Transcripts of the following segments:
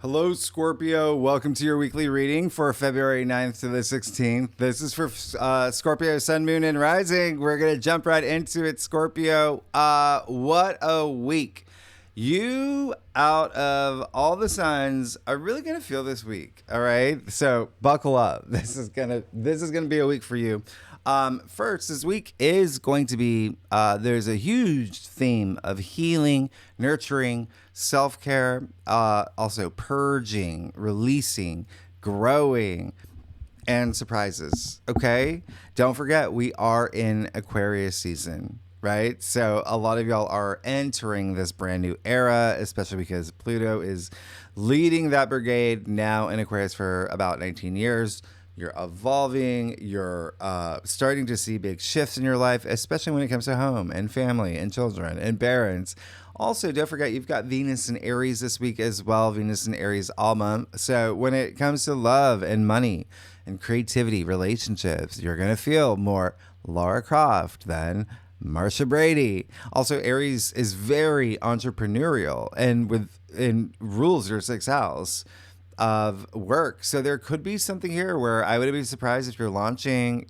Hello, Scorpio. Welcome to your weekly reading for February 9th to the 16th. This is for Scorpio, Sun, Moon, and Rising. We're going to jump right into it, Scorpio. What a week. You, out of all the signs, are really going to feel this week, all right? So buckle up. This is gonna be a week for you. First, this week is going to be, there's a huge theme of healing, nurturing, self-care, also purging, releasing, growing, and surprises, okay? Don't forget, we are in Aquarius season, right? So a lot of y'all are entering this brand new era, especially because Pluto is leading that brigade now in Aquarius for about 19 years. You're evolving, you're starting to see big shifts in your life, especially when it comes to home and family and children and parents. Also, don't forget, you've got Venus in Aries this week as well, Venus in Aries all month. So when it comes to love and money and creativity, relationships, you're going to feel more Lara Croft than Marsha Brady. Also, Aries is very entrepreneurial and rules your sixth house of work. So there could be something here where I wouldn't be surprised if you're launching,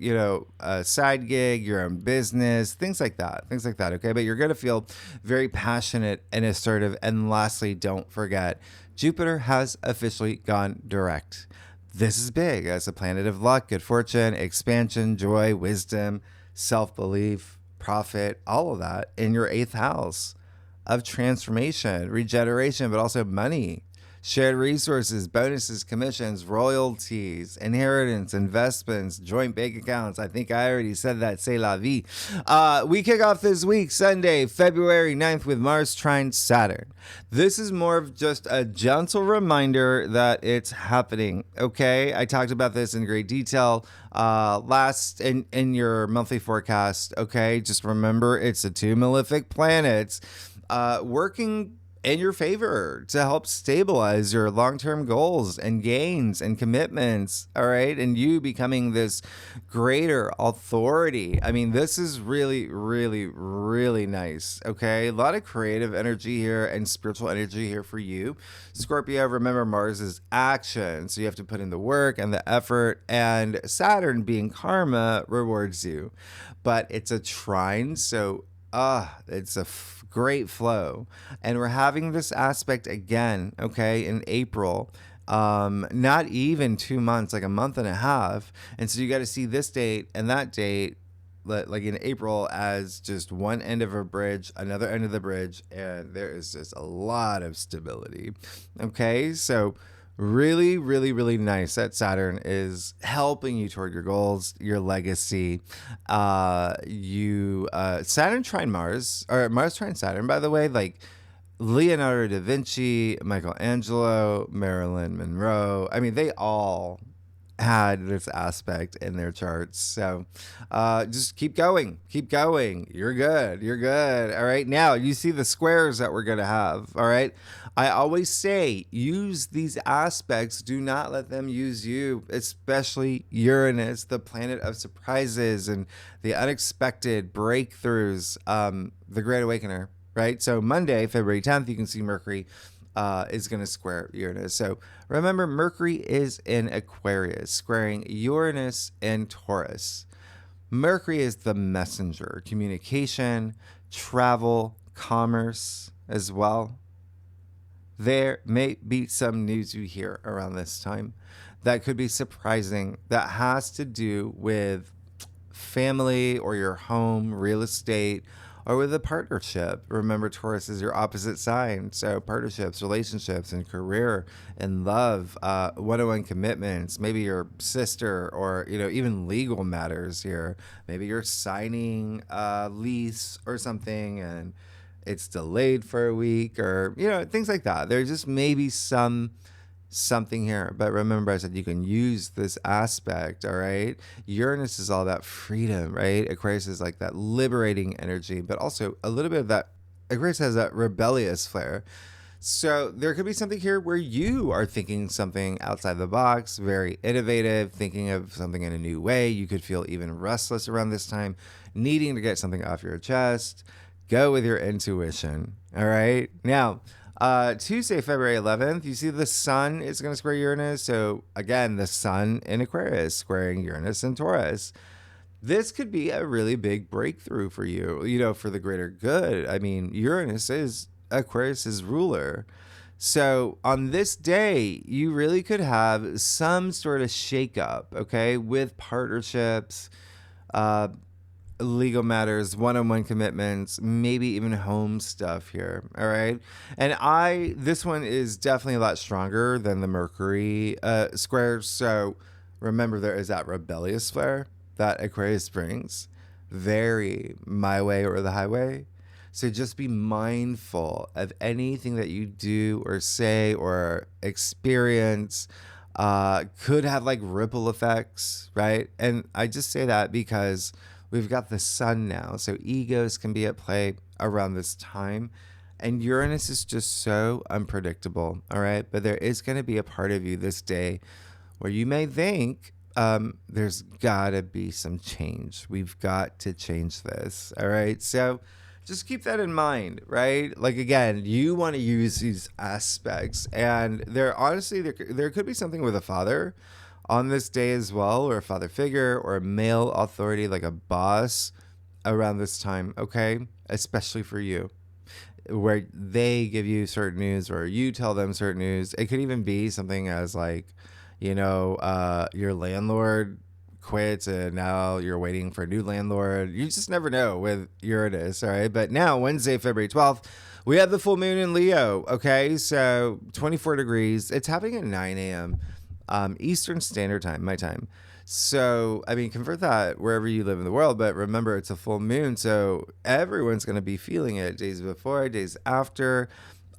a side gig, your own business, things like that. Okay. But you're going to feel very passionate and assertive. And lastly, don't forget, Jupiter has officially gone direct. This is big as a planet of luck, good fortune, expansion, joy, wisdom, self-belief, profit, all of that in your eighth house of transformation, regeneration, but also money, shared resources, bonuses, commissions, royalties, inheritance, investments, joint bank accounts. I think I already said that. C'est la vie. We kick off this week, Sunday, February 9th, with Mars trine Saturn. This is more of just a gentle reminder that it's happening, okay? I talked about this in great detail last in your monthly forecast, okay? Just remember, it's the two malefic planets working in your favor to help stabilize your long-term goals and gains and commitments, all right? And you becoming this greater authority. I mean, this is really, really, really nice, okay? A lot of creative energy here and spiritual energy here for you. Scorpio, remember, Mars is action, so you have to put in the work and the effort, and Saturn, being karma, rewards you. But it's a trine, so it's a great flow. And we're having this aspect again, okay, in April. Not even 2 months, like a month and a half. And so you got to see this date and that date, like in April, as just one end of a bridge, another end of the bridge. And there is just a lot of stability. Okay, so really, really, really nice that Saturn is helping you toward your goals, your legacy. Saturn trine Mars, or Mars trine Saturn, by the way, like Leonardo da Vinci, Michelangelo, Marilyn Monroe. I mean, they all had this aspect in their charts. So just keep going. You're good. All right. Now you see the squares that we're going to have. All right. I always say, use these aspects. Do not let them use you, especially Uranus, the planet of surprises and the unexpected breakthroughs, the Great Awakener, right? So Monday, February 10th, you can see Mercury is going to square Uranus. So remember, Mercury is in Aquarius, squaring Uranus and Taurus. Mercury is the messenger, communication, travel, commerce as well. There may be some news you hear around this time that could be surprising, that has to do with family or your home, real estate, or with a partnership. Remember, Taurus is your opposite sign. So partnerships, relationships, and career and love, one-on-one commitments, maybe your sister, or, even legal matters here. Maybe you're signing a lease or something and it's delayed for a week, or, things like that. There's just maybe something here. But remember, I said you can use this aspect, all right? Uranus is all about freedom, right? Aquarius is like that liberating energy, but also a little bit of that. Aquarius has that rebellious flair. So there could be something here where you are thinking something outside the box, very innovative, thinking of something in a new way. You could feel even restless around this time, needing to get something off your chest. Go with your intuition, all right? Now, Tuesday, February 11th, you see the sun is going to square Uranus. So again, the sun in Aquarius squaring Uranus and Taurus. This could be a really big breakthrough for you, for the greater good. I mean, Uranus is Aquarius's ruler. So on this day, you really could have some sort of shakeup, okay, with partnerships, uh, legal matters, one-on-one commitments, maybe even home stuff here. All right. And this one is definitely a lot stronger than the Mercury square. So remember, there is that rebellious flare that Aquarius brings. Very my way or the highway. So just be mindful of anything that you do or say or experience could have like ripple effects, right? And I just say that because we've got the sun now, so egos can be at play around this time. And Uranus is just so unpredictable, all right? But there is going to be a part of you this day where you may think there's got to be some change. We've got to change this, all right? So just keep that in mind, right? Like, again, you want to use these aspects. And there could be something with a father on this day as well, or a father figure, or a male authority like a boss around this time, okay? Especially for you, where they give you certain news or you tell them certain news. It could even be something as like, your landlord quits and now you're waiting for a new landlord. You just never know with Uranus, all right? But now, Wednesday, February 12th, we have the full moon in Leo, okay? So 24 degrees. It's happening at 9 a.m. Eastern Standard Time, my time. So, I mean, convert that wherever you live in the world, but remember, it's a full moon, so everyone's going to be feeling it days before, days after.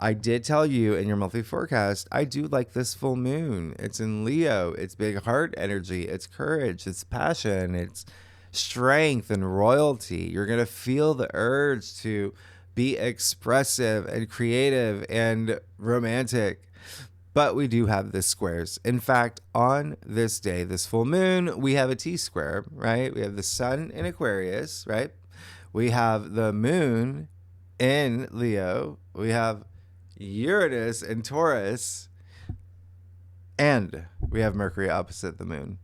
I did tell you in your monthly forecast, I do like this full moon. It's in Leo. It's big heart energy. It's courage. It's passion. It's strength and royalty. You're going to feel the urge to be expressive and creative and romantic. But we do have the squares. In fact, on this day, this full moon, we have a T-square, right? We have the sun in Aquarius, right? We have the moon in Leo. We have Uranus in Taurus. And we have Mercury opposite the moon.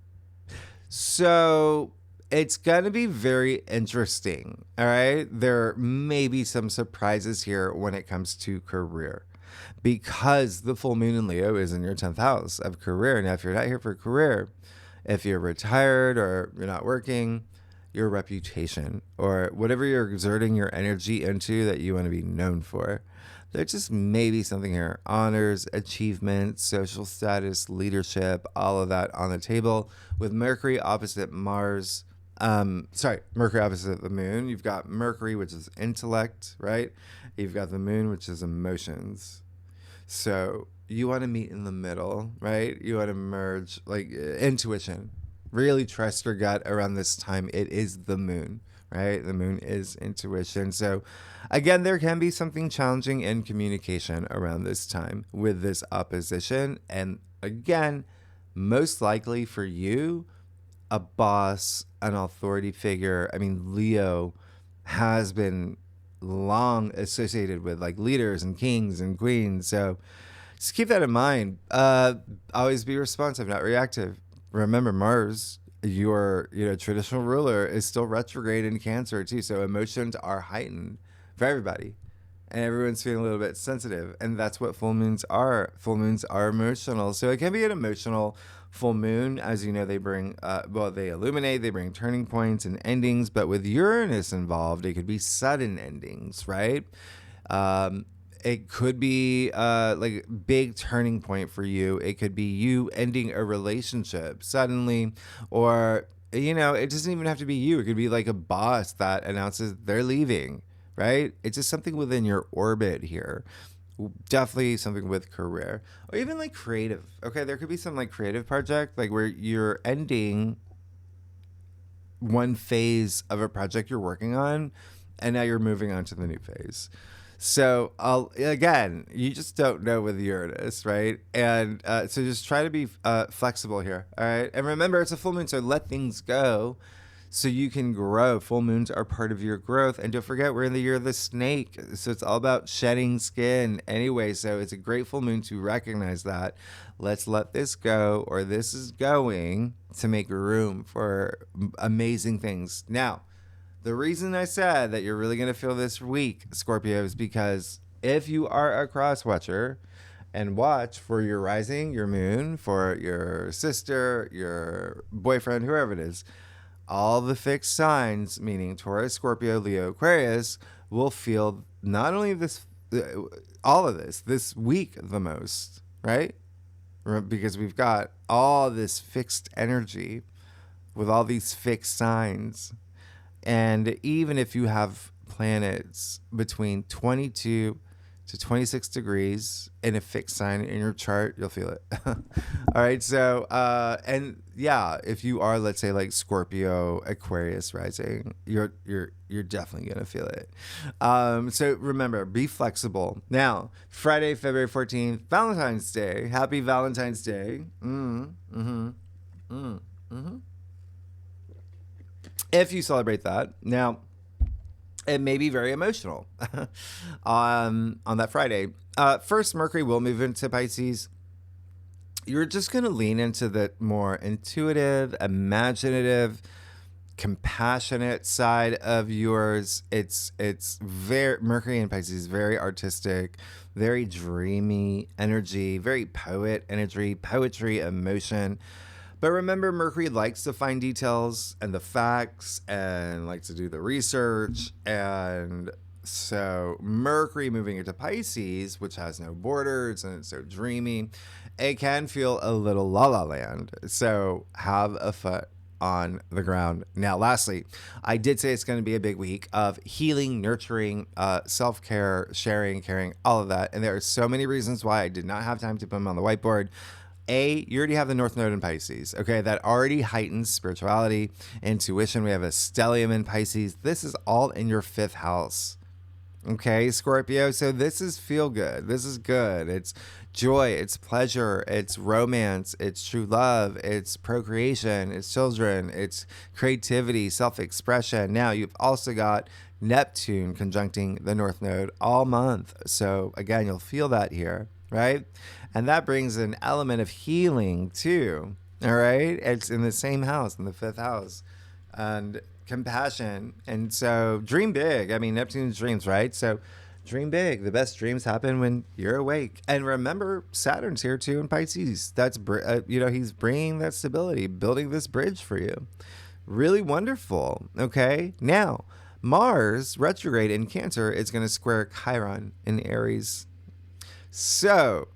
So it's going to be very interesting, all right? There may be some surprises here when it comes to career, because the full moon in Leo is in your 10th house of career. Now, if you're not here for career, if you're retired or you're not working, your reputation or whatever you're exerting your energy into that you want to be known for, there just may be something here. Honors, achievements, social status, leadership, all of that on the table with Mercury opposite Mars. Mercury opposite the moon. You've got Mercury, which is intellect, right? You've got the moon, which is emotions. So you want to meet in the middle, right? You want to merge like intuition. Really trust your gut around this time. It is the moon, right? The moon is intuition. So again, there can be something challenging in communication around this time with this opposition. And again, most likely for you, a boss, an authority figure. I mean, Leo has been long associated with like leaders and kings and queens. So just keep that in mind. Always be responsive, not reactive. Remember, Mars, your traditional ruler, is still retrograde in Cancer too. So emotions are heightened for everybody. And everyone's feeling a little bit sensitive. And that's what full moons are. Full moons are emotional. So it can be an emotional full moon. As you know, they bring, they illuminate, they bring turning points and endings. But with Uranus involved, it could be sudden endings, right? It could be like a big turning point for you. It could be you ending a relationship suddenly, or, it doesn't even have to be you. It could be like a boss that announces they're leaving, right? It's just something within your orbit here. Definitely something with career or even like creative. Okay, there could be some like creative project, like where you're ending one phase of a project you're working on and now you're moving on to the new phase. So again, you just don't know with Uranus, right? And so just try to be flexible here, all right? And remember, it's a full moon, so let things go. so you can grow. Full moons are part of your growth. And don't forget, we're in the year of the snake. So it's all about shedding skin anyway. So it's a great full moon to recognize that. Let's let this go, or this is going to make room for amazing things. Now, the reason I said that you're really going to feel this week, Scorpio, is because if you are a cross watcher and watch for your rising, your moon, for your sister, your boyfriend, whoever it is, all the fixed signs, meaning Taurus, Scorpio, Leo, Aquarius, will feel not only this, all of this week the most, right? Because we've got all this fixed energy with all these fixed signs. And even if you have planets between 22 to 26 degrees in a fixed sign in your chart, you'll feel it. All right. So, and yeah, if you are, let's say, like Scorpio, Aquarius rising, you're definitely going to feel it. So remember, be flexible. Now, Friday, February 14th, Valentine's Day. Happy Valentine's Day. If you celebrate that. Now, it may be very emotional on that Friday. First, Mercury will move into Pisces. You're just going to lean into the more intuitive, imaginative, compassionate side of yours. It's very, Mercury in Pisces is very artistic, very dreamy energy, very poet energy, poetry, emotion. But remember, Mercury likes to find details and the facts and likes to do the research. And so Mercury moving into Pisces, which has no borders and it's so dreamy, it can feel a little la la land. So have a foot on the ground. Now, lastly, I did say it's going to be a big week of healing, nurturing, self-care, sharing, caring, all of that. And there are so many reasons why I did not have time to put them on the whiteboard. You already have the North Node in Pisces, okay? That already heightens spirituality, intuition. We have a stellium in Pisces. This is all in your 5th house, okay, Scorpio? So this is feel good. This is good. It's joy. It's pleasure. It's romance. It's true love. It's procreation. It's children. It's creativity, self-expression. Now, you've also got Neptune conjuncting the North Node all month. So, again, you'll feel that here, right? And that brings an element of healing too. All right. It's in the same house, in the 5th house, and compassion. And so dream big. I mean, Neptune's dreams, right? So dream big. The best dreams happen when you're awake. And remember, Saturn's here too in Pisces. That's, he's bringing that stability, building this bridge for you. Really wonderful. Okay. Now, Mars retrograde in Cancer is going to square Chiron in Aries. So,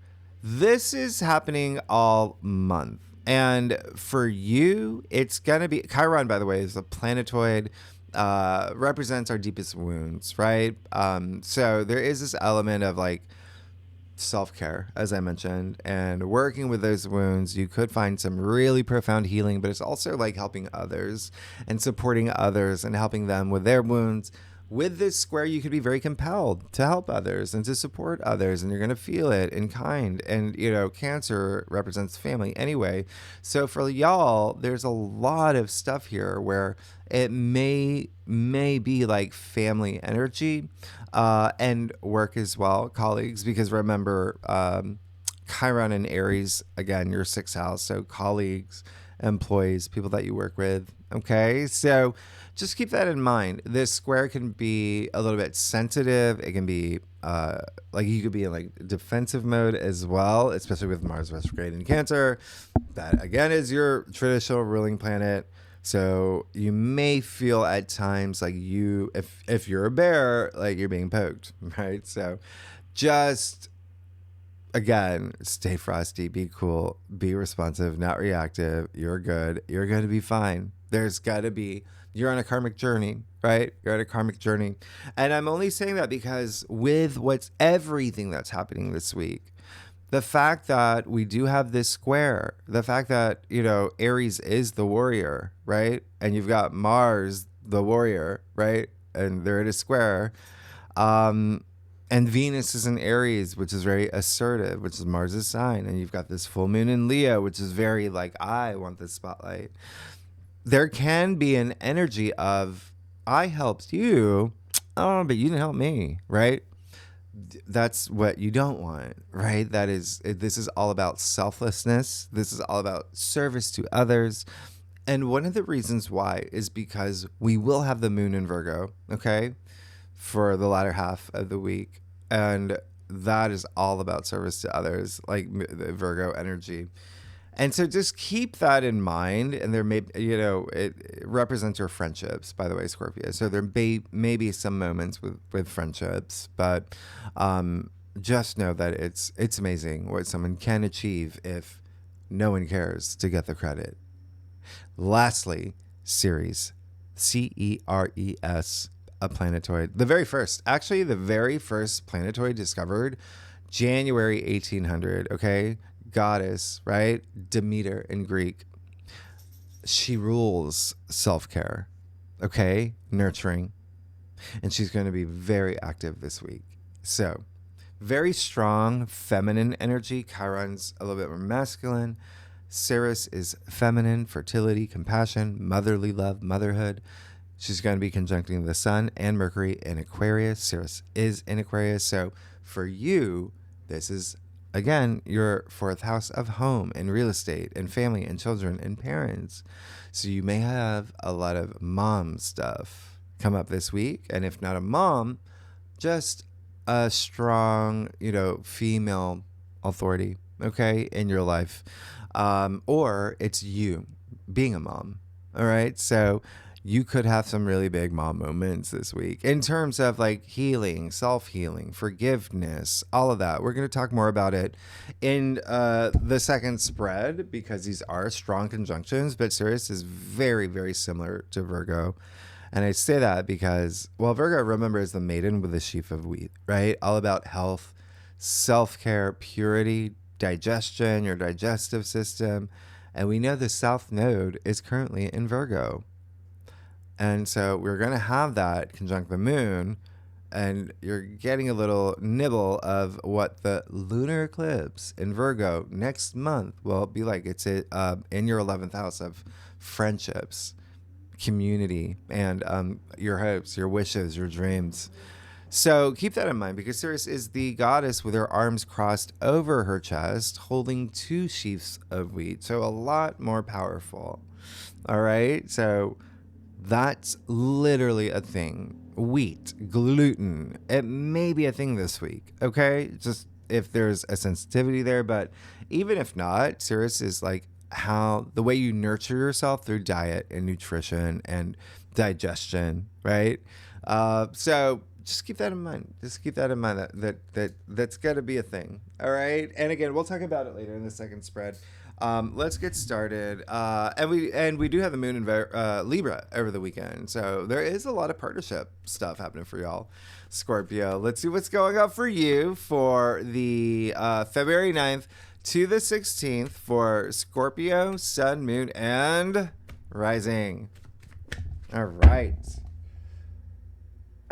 this is happening all month. And for you, it's going to be Chiron, by the way, is a planetoid, represents our deepest wounds, right? So there is this element of like self-care, as I mentioned, and working with those wounds. You could find some really profound healing, but it's also like helping others and supporting others and helping them with their wounds. With this square, you could be very compelled to help others and to support others, and you're going to feel it in kind. And, Cancer represents family anyway. So for y'all, there's a lot of stuff here where it may be like family energy and work as well, colleagues, because remember, Chiron and Aries, again, your 6th house. So colleagues, employees, people that you work with. Okay, so just keep that in mind. This square can be a little bit sensitive. It can be like you could be in like defensive mode as well, especially with Mars retrograde in Cancer. That again is your traditional ruling planet. So you may feel at times like if you're a bear, like you're being poked, right? So just again, stay frosty, be cool, be responsive, not reactive. You're good. You're going to be fine. You're on a karmic journey, right? You're on a karmic journey. And I'm only saying that because with everything that's happening this week, the fact that we do have this square, the fact that, Aries is the warrior, right? And you've got Mars, the warrior, right? And they're in a square. And Venus is in Aries, which is very assertive, which is Mars's sign. And you've got this full moon in Leo, which is very like, I want the spotlight. there can be an energy of, I helped you, oh, but you didn't help me, right? That's what you don't want, right? This is all about selflessness. This is all about service to others. And one of the reasons why is because we will have the moon in Virgo, okay, for the latter half of the week. And that is all about service to others, like the Virgo energy. And so just keep that in mind. And there may, it represents your friendships, by the way, Scorpio. So there may be some moments with friendships, but just know that it's amazing what someone can achieve if no one cares to get the credit. Lastly, Ceres, Ceres, a planetoid. The very first planetoid discovered January 1800, okay? Goddess, right? Demeter in Greek. She rules self-care, okay? Nurturing. And she's going to be very active this week. So, very strong feminine energy. Chiron's a little bit more masculine. Ceres is feminine, fertility, compassion, motherly love, motherhood. She's going to be conjuncting the sun and Mercury in Aquarius. Ceres is in Aquarius. So for you, this is, again, your fourth house of home and real estate and family and children and parents. So you may have a lot of mom stuff come up this week. And if not a mom, just a strong, female authority, okay, in your life. Or it's you being a mom. All right. So you could have some really big mom moments this week in terms of like healing, self-healing, forgiveness, all of that. We're going to talk more about it in the second spread because these are strong conjunctions, but Ceres is very, very similar to Virgo. And I say that because, well, Virgo, remember, is the maiden with a sheaf of wheat, right? All about health, self-care, purity, digestion, your digestive system. And we know the South Node is currently in Virgo. And so we're going to have that conjunct the moon, and you're getting a little nibble of what the lunar eclipse in Virgo next month will be like. It's in your 11th house of friendships, community, and your hopes, your wishes, your dreams. So keep that in mind because Ceres is the goddess with her arms crossed over her chest, holding two sheaves of wheat. So a lot more powerful. All right. So that's literally a thing. Wheat, gluten, it may be a thing this week. Okay. Just if there's a sensitivity there. But even if not, Ceres is like the way you nurture yourself through diet and nutrition and digestion. Right. So just keep that in mind. Just keep that in mind that's got to be a thing. All right. And again, we'll talk about it later in the second spread. Let's get started. And we do have the moon in Libra over the weekend. So there is a lot of partnership stuff happening for y'all, Scorpio. Let's see what's going on for you for the February 9th to the 16th for Scorpio, Sun, Moon, and Rising. All right.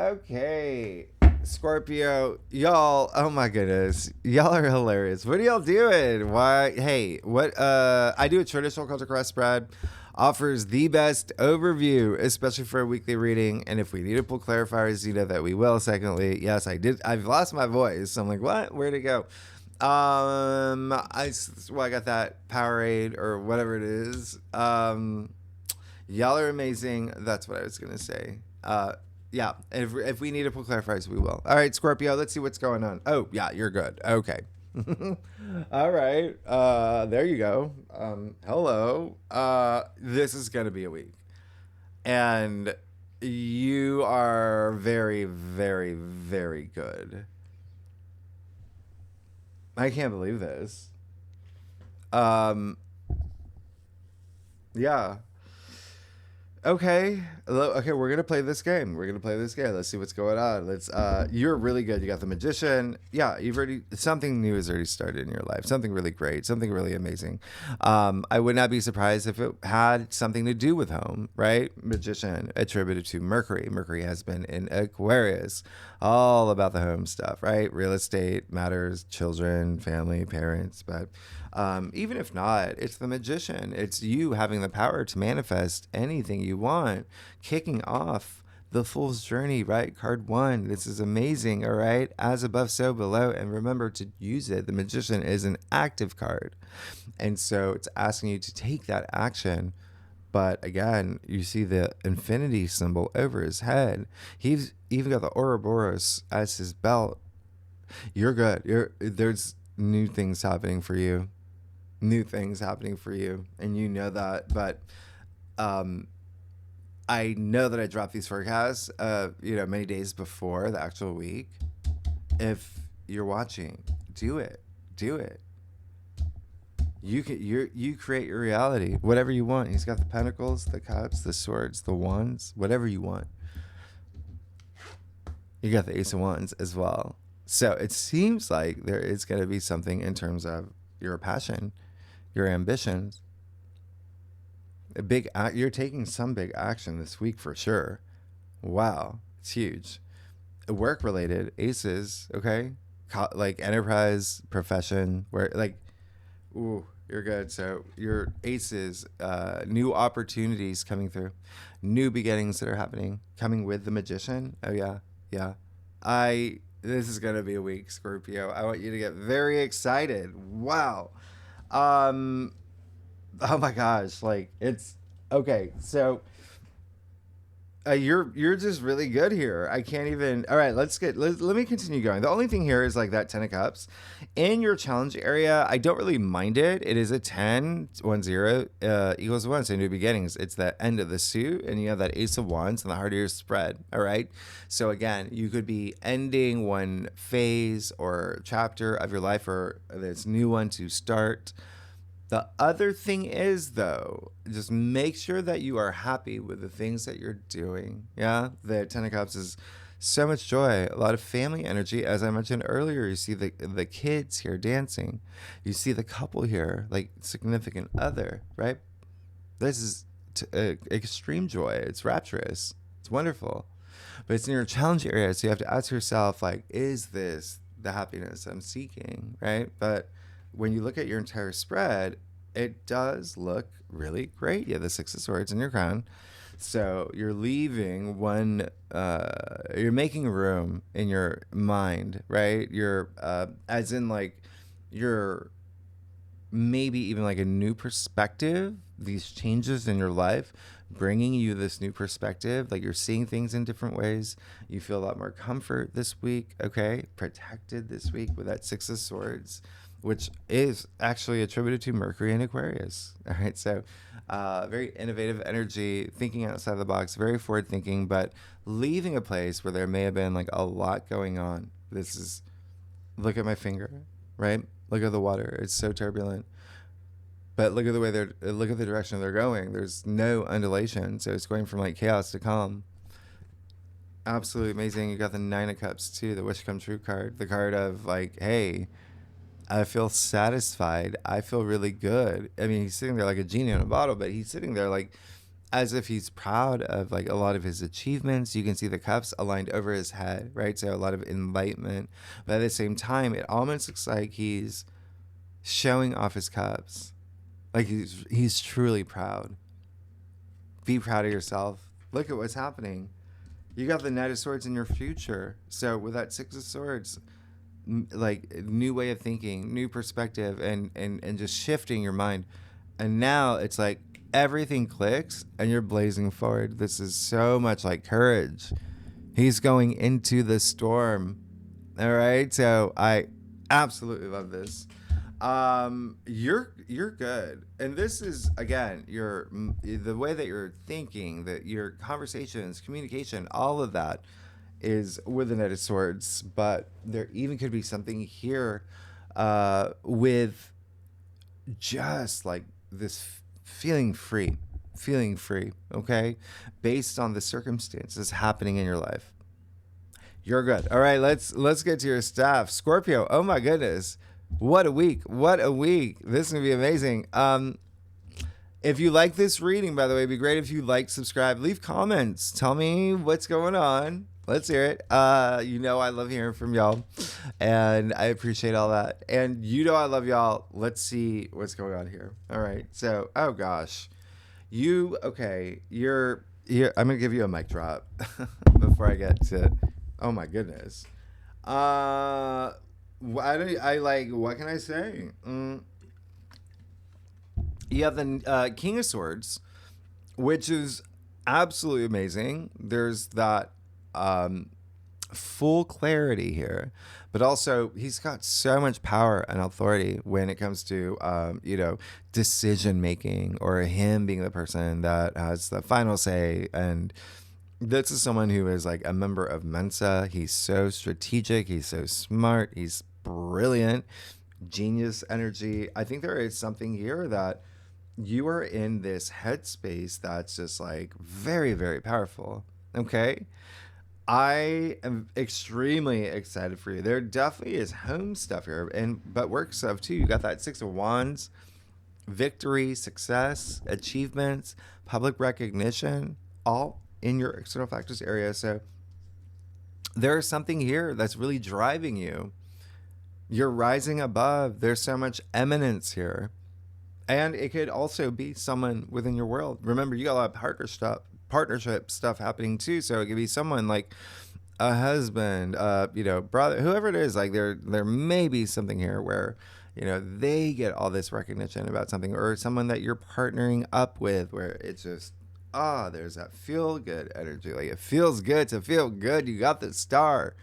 Okay, Scorpio, y'all, oh my goodness, y'all are hilarious. What are y'all doing? Why? Hey, I do a traditional culture cross spread, offers the best overview, especially for a weekly reading. And if we need to pull clarifiers, you know that we will. Secondly, yes, I've lost my voice. So I'm like, what? Where'd it go? I got that Powerade or whatever it is. Y'all are amazing. That's what I was going to say. Yeah, if we need to put clarifiers, we will. All right, Scorpio, let's see what's going on. Oh, yeah, you're good. Okay. All right. There you go. Hello. This is going to be a week. And you are very, very, very good. I can't believe this. Yeah. Okay, we're gonna play this game. Let's see what's going on. You're really good. You got the Magician. Yeah, something new has already started in your life. Something really great. Something really amazing. I would not be surprised if it had something to do with home, right? Magician attributed to Mercury. Mercury has been in Aquarius, all about the home stuff, right? Real estate matters, children, family, parents. But Even if not, it's the Magician. It's you having the power to manifest anything you want, kicking off the Fool's Journey, right? Card 1. This is amazing, all right? As above, so below. And remember to use it. The Magician is an active card. And so it's asking you to take that action. But again, you see the infinity symbol over his head. He's even got the Ouroboros as his belt. You're good. There's new things happening for you. New things happening for you. And you know that. But I know that I dropped these forecasts, many days before the actual week. If you're watching, do it. Do it. You create your reality, whatever you want. He's got the pentacles, the cups, the swords, the wands, whatever you want. You got the Ace of Wands as well. So it seems like there is going to be something in terms of your passion, your ambitions. You're taking some big action this week for sure. Wow, it's huge. Work related, aces, okay, like enterprise, profession, where like. Ooh, you're good. So your aces, new opportunities coming through, new beginnings that are happening, coming with the Magician. Oh yeah, yeah. This is gonna be a week, Scorpio. I want you to get very excited. Wow. Oh my gosh, like it's okay. So you're just really good here. I can't even. All right, let me continue going. The only thing here is like that 10 of cups in your challenge area. I don't really mind it. It is a 10, 1, 0 equals 1. So new beginnings. It's the end of the suit, and you have that Ace of Wands and the heart of your spread. All right. So again, you could be ending one phase or chapter of your life, or this new one to start. The other thing is, though, just make sure that you are happy with the things that you're doing. Yeah, the 10 of Cups is so much joy, a lot of family energy. As I mentioned earlier, you see the kids here dancing. You see the couple here, like significant other, right? This is extreme joy. It's rapturous. It's wonderful. But it's in your challenge area, so you have to ask yourself, like, is this the happiness I'm seeking, right? But when you look at your entire spread, it does look really great. You have the Six of Swords in your crown. So you're leaving you're making room in your mind, right? You're, as in like, you're maybe even like a new perspective, these changes in your life, bringing you this new perspective, like you're seeing things in different ways. You feel a lot more comfort this week, okay? Protected this week with that Six of Swords, which is actually attributed to Mercury and Aquarius. All right, so very innovative energy, thinking outside the box, very forward thinking, but leaving a place where there may have been like a lot going on. This is, look at my finger, right? Look at the water. It's so turbulent. But look at the direction they're going. There's no undulation, so it's going from like chaos to calm. Absolutely amazing. You got the Nine of Cups too, the Wish Come True card, the card of like, hey, I feel satisfied. I feel really good. I mean, he's sitting there like a genie in a bottle, but he's sitting there like as if he's proud of like a lot of his achievements. You can see the cups aligned over his head, right? So a lot of enlightenment. But at the same time, it almost looks like he's showing off his cups. Like he's truly proud. Be proud of yourself. Look at what's happening. You got the Knight of Swords in your future. So with that Six of Swords, like new way of thinking, new perspective, and just shifting your mind. And now it's like everything clicks and you're blazing forward. This is so much like courage. He's going into the storm. All right. So I absolutely love this. You're good. And this is, again, the way that you're thinking, that your conversations, communication, all of that is with the Knight of Swords. But there even could be something here with just like this feeling free, okay, based on the circumstances happening in your life. You're good. All right, let's get to your staff. Scorpio, oh my goodness. What a week. This is going to be amazing. If you like this reading, by the way, it'd be great if you like, subscribe, leave comments. Tell me what's going on. Let's hear it. I love hearing from y'all, and I appreciate all that. And I love y'all. Let's see what's going on here. All right. So, oh gosh, okay? You're here. I'm gonna give you a mic drop before I get to. Oh my goodness. What can I say? You have the King of Swords, which is absolutely amazing. There's that full clarity here, but also he's got so much power and authority when it comes to decision making, or him being the person that has the final say. And this is someone who is like a member of Mensa. He's so strategic, he's so smart, he's brilliant, genius energy. I think there is something here that you are in this headspace that's just like very, very powerful. Okay. I am extremely excited for you. There definitely is home stuff here, but work stuff too. You got that Six of Wands, victory, success, achievements, public recognition, all in your external factors area. So there's something here that's really driving you. You're rising above. There's so much eminence here. And it could also be someone within your world. Remember, you got a lot of partnership stuff happening too. So it could be someone like a husband, brother, whoever it is. Like there may be something here where, they get all this recognition about something, or someone that you're partnering up with, where it's just, there's that feel good energy. Like it feels good to feel good. You got the star.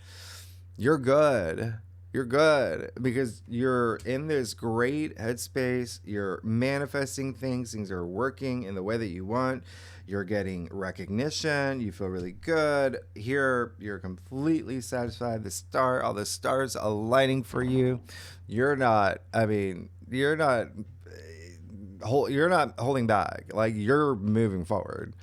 You're good. You're good because you're in this great headspace. You're manifesting things. Things are working in the way that you want. You're getting recognition. You feel really good. Here, you're completely satisfied. All the stars aligning for you. You're not holding back. Like you're moving forward.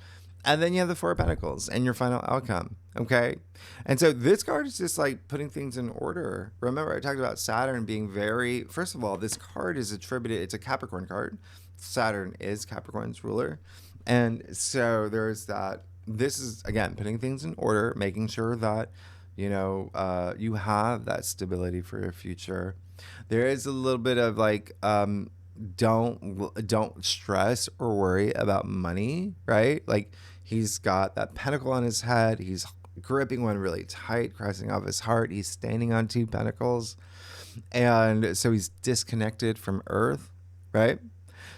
And then you have the Four of Pentacles and your final outcome. Okay. And so this card is just like putting things in order. Remember, I talked about Saturn being first of all, this card is it's a Capricorn card. Saturn is Capricorn's ruler. And so there's that. This is, again, putting things in order, making sure that, you have that stability for your future. There is a little bit of like, don't stress or worry about money, right? Like he's got that pentacle on his head. He's gripping one really tight, crossing off his heart. He's standing on two pentacles. And so he's disconnected from earth, right?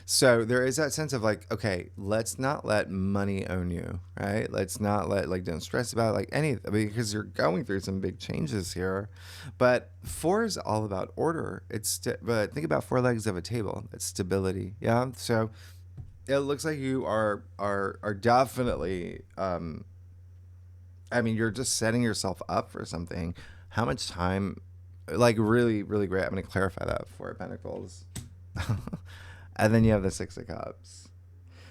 So there is that sense of like, okay, let's not let money own you, right? Let's not don't stress about like anything, because you're going through some big changes here. But 4 is all about order. But think about 4 legs of a table. It's stability. Yeah. So it looks like you are definitely, you're just setting yourself up for something. How much time, like really, really great. I'm going to clarify that. 4 of Pentacles. And then you have the 6 of Cups.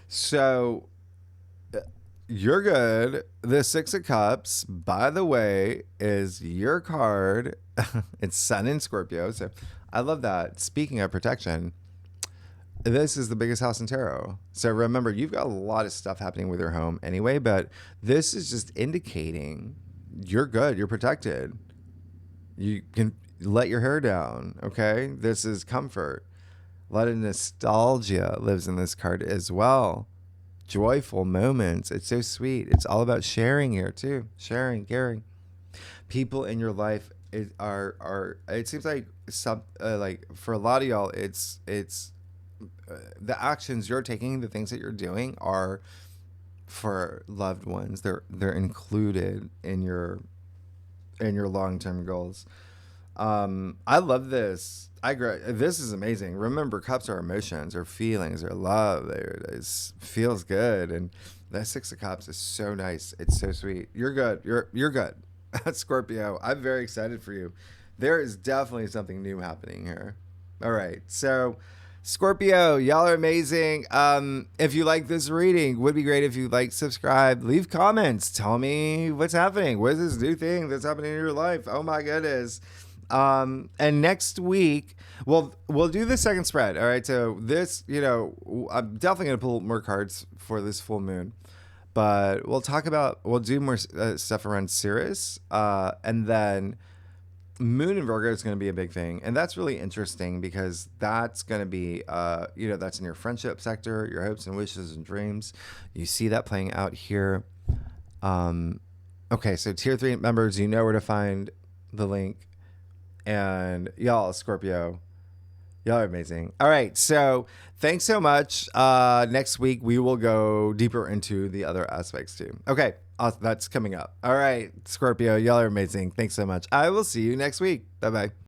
So you're good. The 6 of Cups, by the way, is your card. It's Sun in Scorpio. So I love that. Speaking of protection, this is the biggest house in tarot. So remember, you've got a lot of stuff happening with your home anyway, but this is just indicating you're good. You're protected. You can let your hair down. Okay. This is comfort. A lot of nostalgia lives in this card as well. Joyful moments. It's so sweet. It's all about sharing here too. Sharing, caring. People in your life are. It seems like for a lot of y'all, it's the actions you're taking, the things that you're doing are for loved ones. They're included in your long-term goals. I love this. This is amazing. Remember, cups are emotions, or feelings, or love. There it is. Feels good. And that 6 of Cups is so nice. It's so sweet. You're good. You're good. Scorpio, I'm very excited for you. There is definitely something new happening here. All right. So Scorpio, y'all are amazing. If you like this reading, would be great if you subscribe, leave comments, tell me what's happening. What is this new thing that's happening in your life? Oh my goodness. And next week we'll do the second spread. All right. So this, I'm definitely going to pull more cards for this full moon, But we'll do more stuff around Sirius. And then Moon in Virgo is going to be a big thing. And that's really interesting because that's going to be, that's in your friendship sector, your hopes and wishes and dreams. You see that playing out here. Okay, so tier 3 members, you know where to find the link. And y'all, Scorpio, y'all are amazing. All right, so thanks so much. Next week, we will go deeper into the other aspects too. Okay, that's coming up. All right, Scorpio, y'all are amazing. Thanks so much. I will see you next week. Bye-bye.